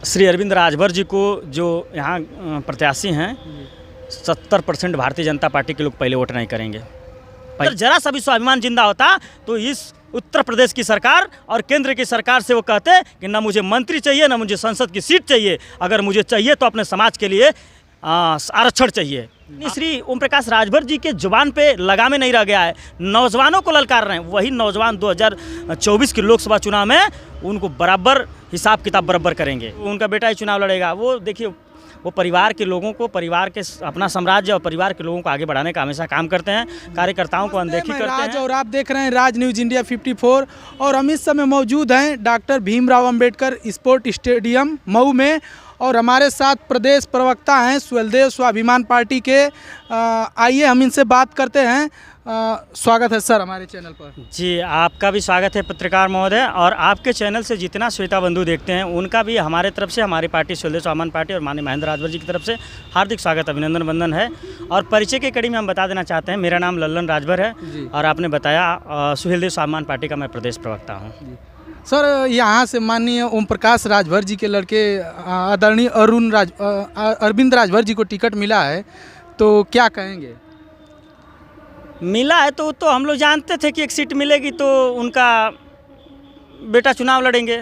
श्री अरविंद राजभर जी को जो यहाँ प्रत्याशी हैं 70% भारतीय जनता पार्टी के लोग पहले वोट नहीं करेंगे। अगर जरा सा भी स्वाभिमान जिंदा होता तो इस उत्तर प्रदेश की सरकार और केंद्र की सरकार से वो कहते कि ना मुझे मंत्री चाहिए ना मुझे संसद की सीट चाहिए, अगर मुझे चाहिए तो अपने समाज के लिए आरक्षण चाहिए। श्री ओम प्रकाश राजभर जी के जुबान पे लगामे नहीं रह गया है, नौजवानों को ललकार रहे हैं। वही नौजवान 2024 के लोकसभा चुनाव में उनको बराबर हिसाब किताब बराबर करेंगे। उनका बेटा ही चुनाव लड़ेगा। वो देखिए, वो परिवार के लोगों को, परिवार के अपना साम्राज्य और परिवार के लोगों को आगे बढ़ाने का हमेशा काम करते हैं, कार्यकर्ताओं को अनदेखी करते हैं। और आप देख रहे हैं राज न्यूज़ इंडिया 54 और हम इस समय मौजूद हैं doctor Bhimrao Ambedkar sport stadium Mau में, और हमारे साथ प्रदेश प्रवक्ता हैं सुहेलदेव स्वाभिमान पार्टी के। आइए हम इनसे बात करते हैं। स्वागत है सर हमारे चैनल पर। जी, आपका भी स्वागत है पत्रकार महोदय, और आपके चैनल से जितना श्वेता बंधु देखते हैं उनका भी हमारे तरफ से, हमारी पार्टी सुहेलदेव स्वाभिमान पार्टी और माननीय महेंद्र राजभर जी की तरफ से हार्दिक स्वागत, अभिनंदन वंदन है। और परिचय के कड़ी में हम बता देना चाहते हैं, मेरा नाम लल्लन राजभर है और आपने बताया सुहेलदेव स्वाभिमान पार्टी का मैं प्रदेश प्रवक्ता हूँ। सर, यहाँ से माननीय ओम प्रकाश राजभर जी के लड़के आदरणीय अरविंद राजभर जी को टिकट मिला है, तो क्या कहेंगे? मिला है तो हम लोग जानते थे कि एक सीट मिलेगी तो उनका बेटा चुनाव लड़ेंगे।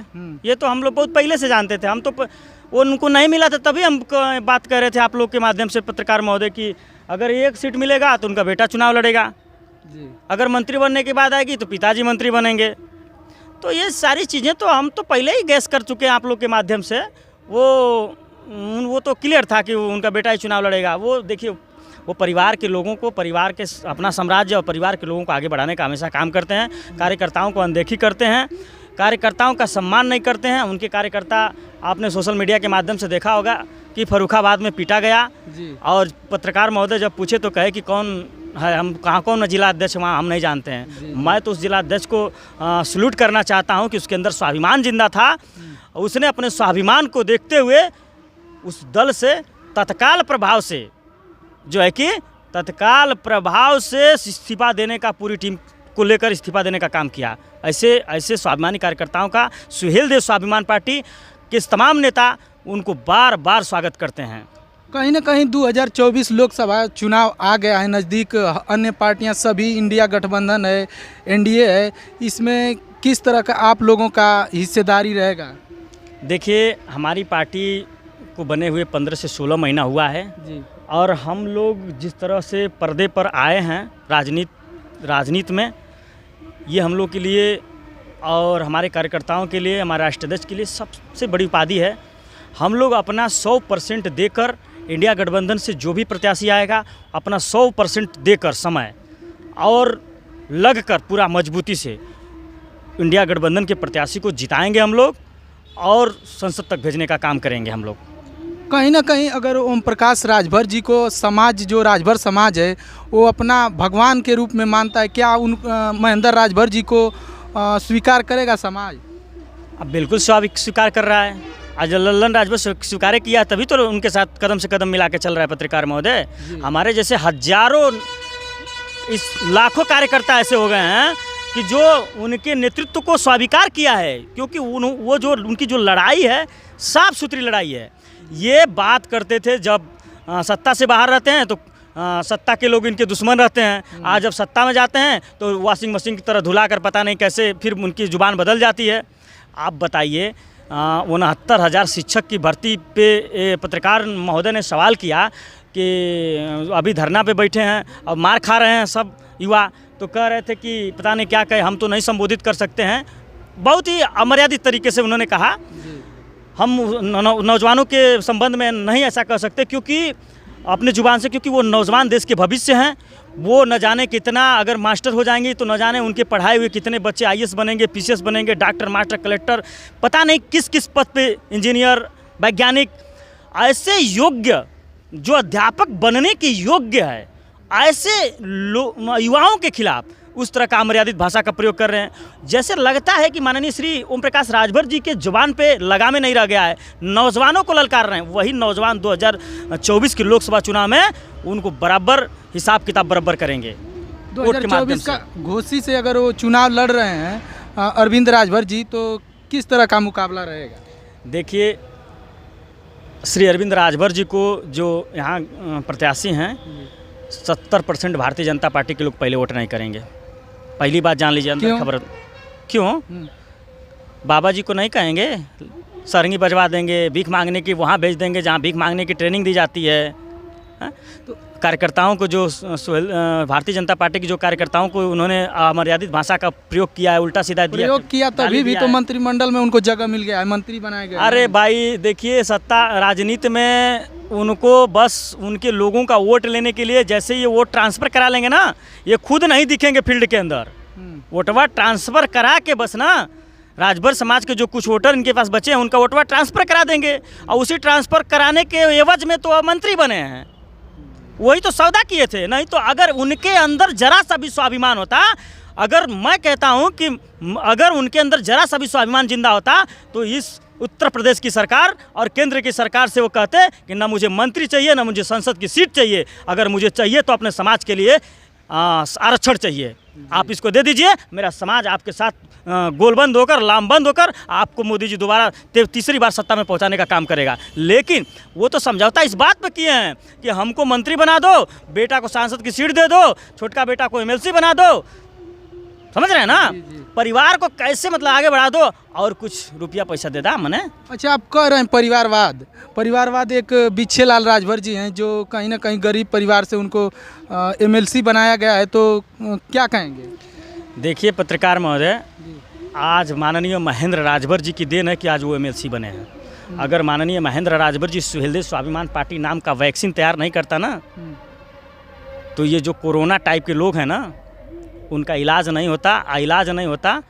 ये तो हम लोग बहुत पहले से जानते थे। हम तो वो उनको नहीं मिला था तभी हम बात कर रहे थे आप लोग के माध्यम से पत्रकार महोदय की अगर एक सीट मिलेगा तो उनका बेटा चुनाव लड़ेगा जी। अगर मंत्री बनने के बाद आएगी तो पिताजी मंत्री बनेंगे। तो ये सारी चीज़ें तो हम तो पहले ही गैस कर चुके हैं आप लोग के माध्यम से। वो तो क्लियर था कि उनका बेटा ही चुनाव लड़ेगा। वो देखिए, वो परिवार के लोगों को, परिवार के अपना साम्राज्य और परिवार के लोगों को आगे बढ़ाने का हमेशा काम करते हैं, कार्यकर्ताओं को अनदेखी करते हैं, कार्यकर्ताओं का सम्मान नहीं करते हैं। उनके कार्यकर्ता आपने सोशल मीडिया के माध्यम से देखा होगा कि फर्रुखाबाद में पीटा गया जी। और पत्रकार महोदय जब पूछे तो कहे कि कौन है, हम कौन जिला अध्यक्ष वहाँ हम नहीं जानते हैं जी। मैं तो उस जिला अध्यक्ष को सल्यूट करना चाहता हूँ कि उसके अंदर स्वाभिमान जिंदा था। उसने अपने स्वाभिमान को देखते हुए उस दल से तत्काल प्रभाव से जो है कि तत्काल प्रभाव से इस्तीफा देने का, पूरी टीम को लेकर इस्तीफा देने का काम किया। ऐसे स्वाभिमानी कार्यकर्ताओं का सुहेलदेव स्वाभिमान पार्टी के तमाम नेता उनको बार बार स्वागत करते हैं। कहीं ना कहीं 2024 लोकसभा चुनाव आ गया है नज़दीक। अन्य पार्टियां सभी, इंडिया गठबंधन है, एनडीए है, इसमें किस तरह का आप लोगों का हिस्सेदारी रहेगा? देखिए, हमारी पार्टी को बने हुए 15 से 16 महीना हुआ है जी। और हम लोग जिस तरह से पर्दे पर आए हैं राजनीति में, ये हम लोग के लिए और हमारे कार्यकर्ताओं के लिए, हमारे राष्ट्रीय अध्यक्ष के लिए सबसे बड़ी उपाधि है। हम लोग अपना 100% देकर, इंडिया गठबंधन से जो भी प्रत्याशी आएगा अपना 100% देकर समय और लगकर पूरा मजबूती से इंडिया गठबंधन के प्रत्याशी को जिताएंगे हम लोग और संसद तक भेजने का काम करेंगे हम लोग। कहीं ना कहीं अगर ओम प्रकाश राजभर जी को समाज, जो राजभर समाज है, वो अपना भगवान के रूप में मानता है, क्या महेंद्र राजभर जी को स्वीकार करेगा समाज? अब बिल्कुल स्वीकार कर रहा है। आज लल्लन राजभर स्वीकार किया तभी तो उनके साथ कदम से कदम मिला के चल रहा है पत्रकार महोदय। हमारे जैसे हजारों, इस लाखों कार्यकर्ता ऐसे हो गए हैं कि जो उनके नेतृत्व को स्वीकार किया है, क्योंकि वो जो उनकी जो लड़ाई है साफ सुथरी लड़ाई है। ये बात करते थे जब सत्ता से बाहर रहते हैं तो सत्ता के लोग इनके दुश्मन रहते हैं। आज जब सत्ता में जाते हैं तो वॉशिंग मशीन की तरह धुला कर पता नहीं कैसे फिर उनकी जुबान बदल जाती है। आप बताइए, 69,000 शिक्षक की भर्ती पे पत्रकार महोदय ने सवाल किया कि अभी धरना पे बैठे हैं और मार खा रहे हैं सब युवा, तो कह रहे थे कि पता नहीं क्या कहे, हम तो नहीं संबोधित कर सकते हैं। बहुत ही अमर्यादित तरीके से उन्होंने कहा। हम नौजवानों के संबंध में नहीं ऐसा कह सकते, क्योंकि अपने जुबान से, क्योंकि वो नौजवान देश के भविष्य हैं। वो न जाने कितना अगर मास्टर हो जाएंगे तो न जाने उनके पढ़ाए हुए कितने बच्चे आईएएस बनेंगे, पीसीएस बनेंगे, डॉक्टर, मास्टर, कलेक्टर, पता नहीं किस किस पद पे, इंजीनियर, वैज्ञानिक, ऐसे योग्य जो अध्यापक बनने के योग्य है, ऐसे युवाओं के खिलाफ उस तरह का अमर्यादित भाषा का प्रयोग कर रहे हैं। जैसे लगता है कि माननीय श्री ओम प्रकाश राजभर जी के जुबान पे लगामे नहीं रह गया है, नौजवानों को ललकार रहे हैं। वही नौजवान 2024 के लोकसभा चुनाव में उनको बराबर हिसाब किताब बराबर करेंगे। 2024 का घोषी से अगर वो चुनाव लड़ रहे हैं अरविंद राजभर जी, तो किस तरह का मुकाबला रहेगा? देखिए, श्री अरविंद राजभर जी को जो यहाँ प्रत्याशी हैं 70% भारतीय जनता पार्टी के लोग पहले वोट नहीं करेंगे। पहली बात जान लीजिए, अंदर खबर क्यों बाबा जी को नहीं कहेंगे, सरंगी बजवा देंगे, भीख मांगने की वहाँ भेज देंगे जहाँ भीख मांगने की ट्रेनिंग दी जाती है। तो कार्यकर्ताओं को जो भारतीय जनता पार्टी की जो कार्यकर्ताओं को उन्होंने अमर्यादित भाषा का प्रयोग किया है, उल्टा सीधा प्रयोग किया, तभी भी तो मंत्रिमंडल में उनको जगह मिल गया है, मंत्री बनाए गए। अरे भाई देखिए, सत्ता राजनीति में उनको बस उनके लोगों का वोट लेने के लिए, जैसे ये वोट ट्रांसफ़र करा लेंगे ना, ये खुद नहीं दिखेंगे फील्ड के अंदर। वोटवा ट्रांसफ़र करा के बस ना राजभर समाज के जो कुछ वोटर इनके पास बचे हैं उनका वोटवा ट्रांसफ़र करा देंगे, और उसी ट्रांसफ़र कराने के एवज में तो मंत्री बने हैं। वही तो सौदा किए थे। नहीं तो अगर उनके अंदर जरा सा भी स्वाभिमान होता, अगर मैं कहता हूं कि अगर उनके अंदर जरा सा भी स्वाभिमान जिंदा होता, तो इस उत्तर प्रदेश की सरकार और केंद्र की सरकार से वो कहते कि ना मुझे मंत्री चाहिए, ना मुझे संसद की सीट चाहिए, अगर मुझे चाहिए तो अपने समाज के लिए आरक्षण चाहिए, आप इसको दे दीजिए, मेरा समाज आपके साथ गोलबंद होकर, लामबंद होकर आपको मोदी जी दोबारा तीसरी बार सत्ता में पहुंचाने का काम करेगा। लेकिन वो तो समझौता इस बात पे किए हैं कि हमको मंत्री बना दो, बेटा को सांसद की सीट दे दो, छोटका बेटा को एमएलसी बना दो, समझ रहे हैं ना। परिवार को कैसे मतलब आगे बढ़ा दो और कुछ रुपया पैसा दे दा मने। अच्छा, आप कह रहे हैं परिवारवाद एक बिच्छे लाल राजभर जी हैं जो कहीं ना कहीं गरीब परिवार से उनको एमएलसी बनाया गया है, तो क्या कहेंगे? देखिए पत्रकार महोदय, आज माननीय महेंद्र राजभर जी की देन है कि आज वो एमएलसी बने हैं। अगर माननीय महेंद्र राजभर जी सुहेलदेव स्वाभिमान पार्टी नाम का वैक्सीन तैयार नहीं करता ना, तो ये जो कोरोना टाइप के लोग हैं ना, उनका इलाज नहीं होता,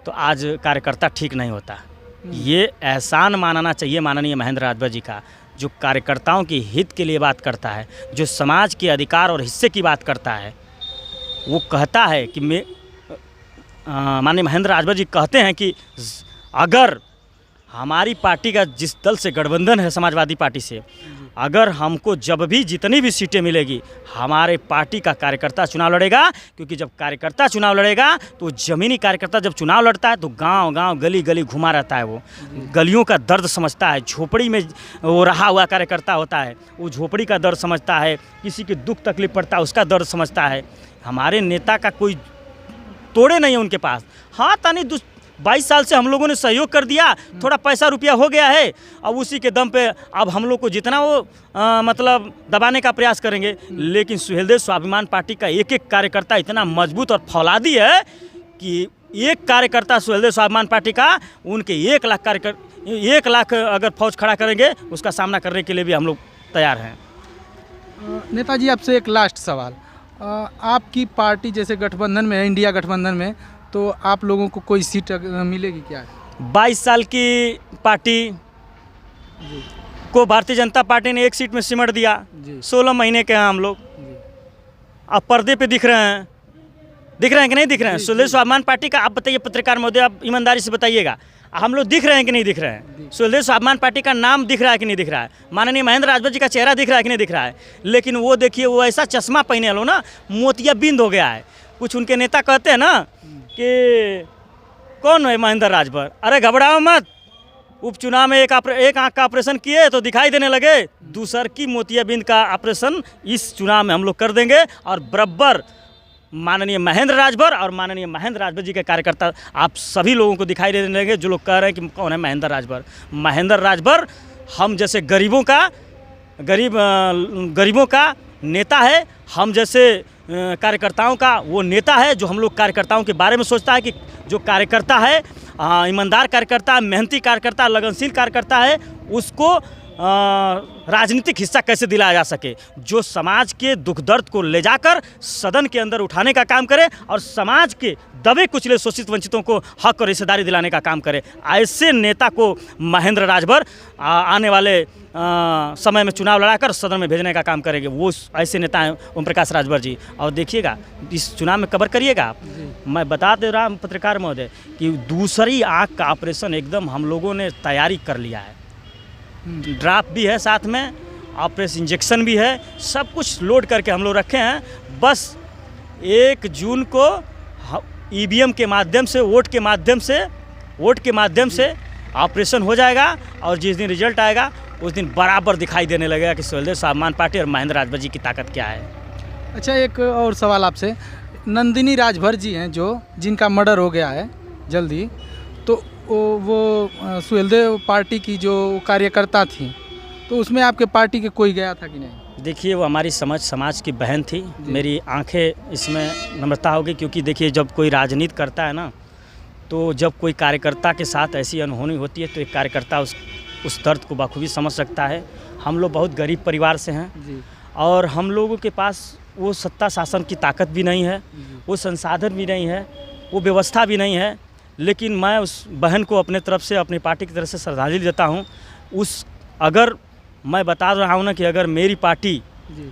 तो आज कार्यकर्ता ठीक नहीं होता। ये एहसान मानना चाहिए माननीय महेंद्र राजभर जी का, जो कार्यकर्ताओं की हित के लिए बात करता है, जो समाज के अधिकार और हिस्से की बात करता है। वो कहता है कि माननीय महेंद्र राजभर जी कहते हैं कि अगर हमारी पार्टी का जिस दल से गठबंधन है समाजवादी पार्टी से, अगर हमको जब भी जितनी भी सीटें मिलेगी, हमारे पार्टी का कार्यकर्ता चुनाव लड़ेगा। क्योंकि जब कार्यकर्ता चुनाव लड़ेगा तो ज़मीनी कार्यकर्ता जब चुनाव लड़ता है तो गांव-गांव गली-गली घुमा रहता है, वो गलियों का दर्द समझता है। झोपड़ी में वो रहा हुआ कार्यकर्ता होता है, वो झोपड़ी का दर्द समझता है, किसी की दुख तकलीफ पड़ता है उसका दर्द समझता है। हमारे नेता का कोई तोड़े नहीं है उनके पास। हाँ, तानी 22 साल से हम लोगों ने सहयोग कर दिया, थोड़ा पैसा रुपया हो गया है, अब उसी के दम पे अब हम लोग को जितना वो मतलब दबाने का प्रयास करेंगे। लेकिन सुहेलदेव स्वाभिमान पार्टी का एक एक कार्यकर्ता इतना मजबूत और फौलादी है कि एक कार्यकर्ता सुहेलदेव स्वाभिमान पार्टी का उनके 1 लाख अगर फौज खड़ा करेंगे, उसका सामना करने के लिए भी हम लोग तैयार हैं। नेताजी, आपसे एक लास्ट सवाल, आपकी पार्टी जैसे गठबंधन में है, इंडिया गठबंधन में, तो आप लोगों को कोई सीट मिलेगी क्या? 22 साल की पार्टी को भारतीय जनता पार्टी ने 1 सीट में सिमट दिया। 16 महीने के हैं हम लोग, अब पर्दे पे दिख रहे हैं कि नहीं दिख रहे हैं? सुहेलदेव स्वाभिमान पार्टी का आप बताइए पत्रकार महोदय, आप ईमानदारी से बताइएगा, हम लोग दिख रहे हैं कि नहीं दिख रहे हैं? सुहेलदेव स्वाभिमान पार्टी का नाम दिख रहा है कि नहीं दिख रहा है? माननीय महेंद्र राजभर जी का चेहरा दिख रहा है कि नहीं दिख रहा है? लेकिन वो देखिए, वो ऐसा चश्मा पहने लो ना, मोतियाबिंद हो गया है। कुछ उनके नेता कहते हैं ना कि कौन है महेंद्र राजभर, अरे घबराओ मत, उपचुनाव में एक आंख का ऑपरेशन किए तो दिखाई देने लगे, दूसर की मोतियाबिंद का ऑपरेशन इस चुनाव में हम लोग कर देंगे। और बराबर माननीय महेंद्र राजभर और माननीय महेंद्र राजभर जी के कार्यकर्ता आप सभी लोगों को दिखाई देने लगे, जो लोग कह रहे हैं कि कौन है महेंद्र राजभर। महेंद्र राजभर हम जैसे गरीबों का नेता है, हम जैसे कार्यकर्ताओं का वो नेता है, जो हम लोग कार्यकर्ताओं के बारे में सोचता है कि जो कार्यकर्ता है ईमानदार कार्यकर्ता, मेहनती कार्यकर्ता, लगनशील कार्यकर्ता है, उसको राजनीतिक हिस्सा कैसे दिलाया जा सके, जो समाज के दुख दर्द को ले जाकर सदन के अंदर उठाने का काम करे और समाज के दबे कुचले शोषित वंचितों को हक और हिस्सेदारी दिलाने का काम करे। ऐसे नेता को महेंद्र राजभर आने वाले समय में चुनाव लड़ाकर सदन में भेजने का काम करेंगे। वो ऐसे नेता हैं ओम प्रकाश राजभर जी। और देखिएगा, इस चुनाव में कवर करिएगा आप। मैं बता दे रहा हूँ पत्रकार महोदय कि दूसरी आँख का ऑपरेशन एकदम हम लोगों ने तैयारी कर लिया है, ड्राफ्ट भी है, साथ में ऑपरेशन इंजेक्शन भी है, सब कुछ लोड करके हम लोग रखे हैं। बस 1 जून को ईवीएम के माध्यम से, वोट के माध्यम से ऑपरेशन हो जाएगा और जिस दिन रिजल्ट आएगा उस दिन बराबर दिखाई देने लगेगा कि सुहेलदेव स्वाभिमान पार्टी और महेंद्र राजभर जी की ताकत क्या है। अच्छा, एक और सवाल आपसे, नंदिनी राजभर जी हैं जो जिनका मर्डर हो गया है जल्दी, तो वो सुहेलदेव पार्टी की जो कार्यकर्ता थी, तो उसमें आपके पार्टी के कोई गया था कि नहीं? देखिए, वो हमारी समाज की बहन थी। मेरी आंखें इसमें नम्रता होगी, क्योंकि देखिए जब कोई राजनीति करता है ना, तो जब कोई कार्यकर्ता के साथ ऐसी अनहोनी होती है तो एक कार्यकर्ता उस दर्द को बखूबी समझ सकता है। हम लोग बहुत गरीब परिवार से हैं जी। और हम लोगों के पास वो सत्ता शासन की ताकत भी नहीं है, वो संसाधन भी नहीं है, वो व्यवस्था भी नहीं है, लेकिन मैं उस बहन को अपने तरफ से, अपनी पार्टी की तरफ से श्रद्धांजलि देता हूँ। अगर मैं बता रहा हूँ ना कि अगर मेरी पार्टी जी।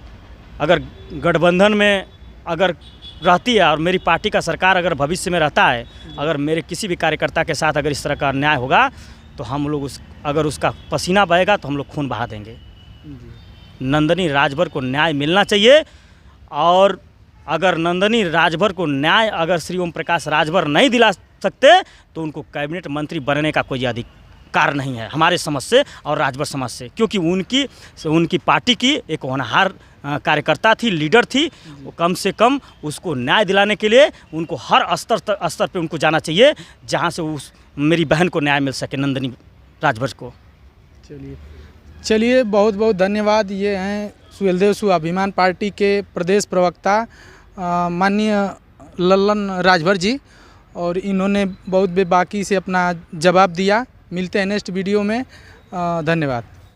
अगर गठबंधन में अगर रहती है और मेरी पार्टी का सरकार अगर भविष्य में रहता है, अगर मेरे किसी भी कार्यकर्ता के साथ अगर इस तरह का अन्याय होगा तो हम लोग अगर उसका पसीना बहेगा तो हम लोग खून बहा देंगे। नंदिनी राजभर को न्याय मिलना चाहिए, और अगर नंदिनी राजभर को न्याय अगर श्री ओम प्रकाश राजभर नहीं दिला सकते तो उनको कैबिनेट मंत्री बनने का कोई अधिकार नहीं है हमारे समझ से और राजभर समझ से, क्योंकि उनकी पार्टी की एक होनहार कार्यकर्ता थी, लीडर थी। वो कम से कम उसको न्याय दिलाने के लिए उनको हर स्तर पे उनको जाना चाहिए, जहां से मेरी बहन को न्याय मिल सके, नंदिनी राजभर को। चलिए, बहुत बहुत धन्यवाद। ये हैं सुहेलदेव स्वाभिमान पार्टी के प्रदेश प्रवक्ता माननीय लल्लन राजभर जी, और इन्होंने बहुत बेबाकी से अपना जवाब दिया। मिलते हैं नेक्स्ट वीडियो में। धन्यवाद।